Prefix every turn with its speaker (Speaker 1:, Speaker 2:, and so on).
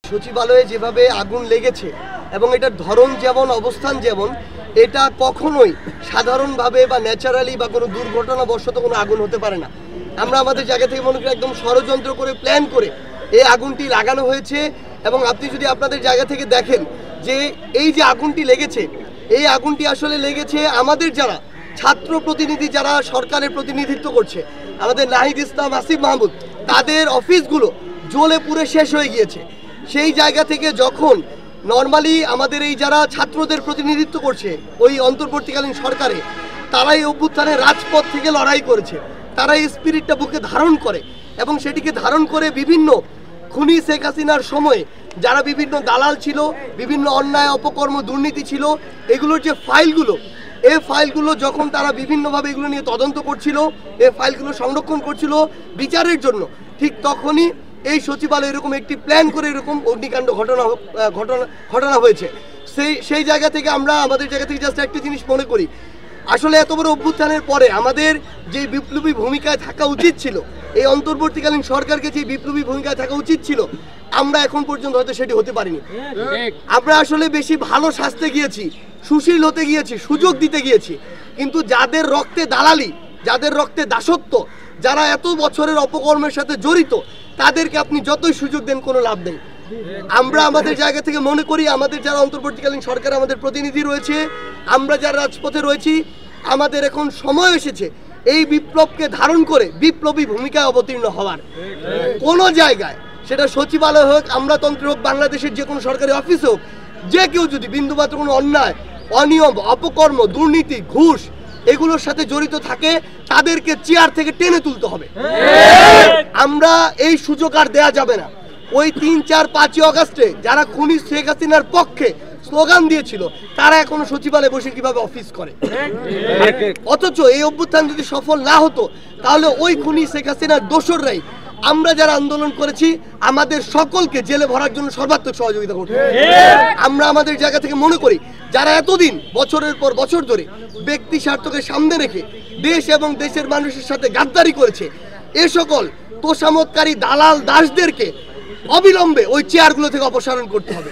Speaker 1: সচিবালয়ে যেভাবে আগুন লেগেছে এবং এটার ধরন যেমন অবস্থান যেমন এটা কখনোই সাধারণভাবে বা ন্যাচারালি বা কোনো দুর্ঘটনাবশত কোনো আগুন হতে পারে না। আমরা আমাদের জায়গা থেকে মনে করি একদম ষড়যন্ত্র করে প্ল্যান করে এই আগুনটি লাগানো হয়েছে। এবং আপনি যদি আপনাদের জায়গা থেকে দেখেন যে এই যে আগুনটি লেগেছে এই আগুনটি আসলে লেগেছে আমাদের যারা ছাত্র প্রতিনিধি যারা সরকারের প্রতিনিধিত্ব করছে, আমাদের নাহিদ ইসলাম, আসিফ মাহমুদ, তাদের অফিসগুলো জ্বলে পুড়ে শেষ হয়ে গিয়েছে। সেই জায়গা থেকে যখন নর্মালি আমাদের এই যারা ছাত্রদের প্রতিনিধিত্ব করছে ওই অন্তর্বর্তীকালীন সরকারে, তারাই অভ্যুত্থানে রাজপথ থেকে লড়াই করেছে, তারা এই স্পিরিটটা বুকে ধারণ করে এবং সেটিকে ধারণ করে বিভিন্ন খুনি শেখ হাসিনার সময়ে যারা বিভিন্ন দালাল ছিল, বিভিন্ন অন্যায় অপকর্ম দুর্নীতি ছিল, এগুলোর যে ফাইলগুলো, এই ফাইলগুলো যখন তারা বিভিন্নভাবে এগুলো নিয়ে তদন্ত করছিল, এই ফাইলগুলো সংরক্ষণ করছিল বিচারের জন্য, ঠিক তখনই এই সচিবালয় এরকম একটি প্ল্যান করে এরকম অগ্নিকাণ্ড ঘটনা হয়েছে। সেই জায়গা থেকে আমরা আমাদের জায়গা থেকে জাস্ট একটা জিনিস মনে করি, আসলে এত বড় অভ্যুত্থানের পরে আমাদের যে বিপ্লবী ভূমিকায় থাকা উচিত ছিল, এই অন্তর্বর্তীকালীন সরকারকে যে বিপ্লবী ভূমিকায় থাকা উচিত ছিল, আমরা এখন পর্যন্ত হয়তো সেটি হতে পারিনি। আমরা আসলে বেশি ভালো সাজতে গিয়েছি, সুশীল হতে গিয়েছি, সুযোগ দিতে গিয়েছি, কিন্তু যাদের রক্তে দালালি, যাদের রক্তে দাসত্ব, যারা এত বছরের অপকর্মের সাথে জড়িত, তাদেরকে আপনি যতই সুযোগ দেন কোনো লাভ নেই। আমরা আমাদের জায়গা থেকে মনে করি আমাদের যারা অন্তর্বর্তীকালীন সরকার আমাদের প্রতিনিধি রয়েছে, আমরা যারা রাজপথে রয়েছি, আমাদের এখন সময় এসেছে এই বিপ্লবকে ধারণ করে বিপ্লবী ভূমিকায় অবতীর্ণ হওয়ার। কোনো জায়গায়, সেটা সচিবালয় হোক, আমলাতন্ত্র হোক, বাংলাদেশের যে কোনো সরকারি অফিস হোক, যে কেউ যদি বিন্দুমাত্র কোনো অন্যায়, অনিয়ম, অপকর্ম, দুর্নীতি, ঘুষ এগুলোর সাথে জড়িত থাকে, তাদেরকে চেয়ার থেকে টেনে তুলতে হবে। আমরা এই সুযোগ আর দেয়া যাবে না। ওই 3, 4, 5 অগাস্টে যারা খুনি শেখ হাসিনার পক্ষে স্লোগান দিয়েছিল, তারা এখনো সচিবালয়ে বসে কিভাবে অফিস করে। অথচ এই অভ্যুত্থান যদি সফল না হতো, তাহলে ওই খুনি শেখ হাসিনার দোসররাই আমরা যারা আন্দোলন করেছি আমাদের সকলকে জেলে ভরার জন্য সর্বাত্মক সহযোগিতা করতে। আমরা আমাদের জায়গা থেকে মনে করি যারা এতদিন বছরের পর বছর ধরে ব্যক্তি স্বার্থকে সামনে রেখে দেশ এবং দেশের মানুষের সাথে গাদ্দারি করেছে, এ সকল তোষামতকারী দালাল দাসদেরকে অবিলম্বে ওই চেয়ারগুলো থেকে অপসারণ করতে হবে।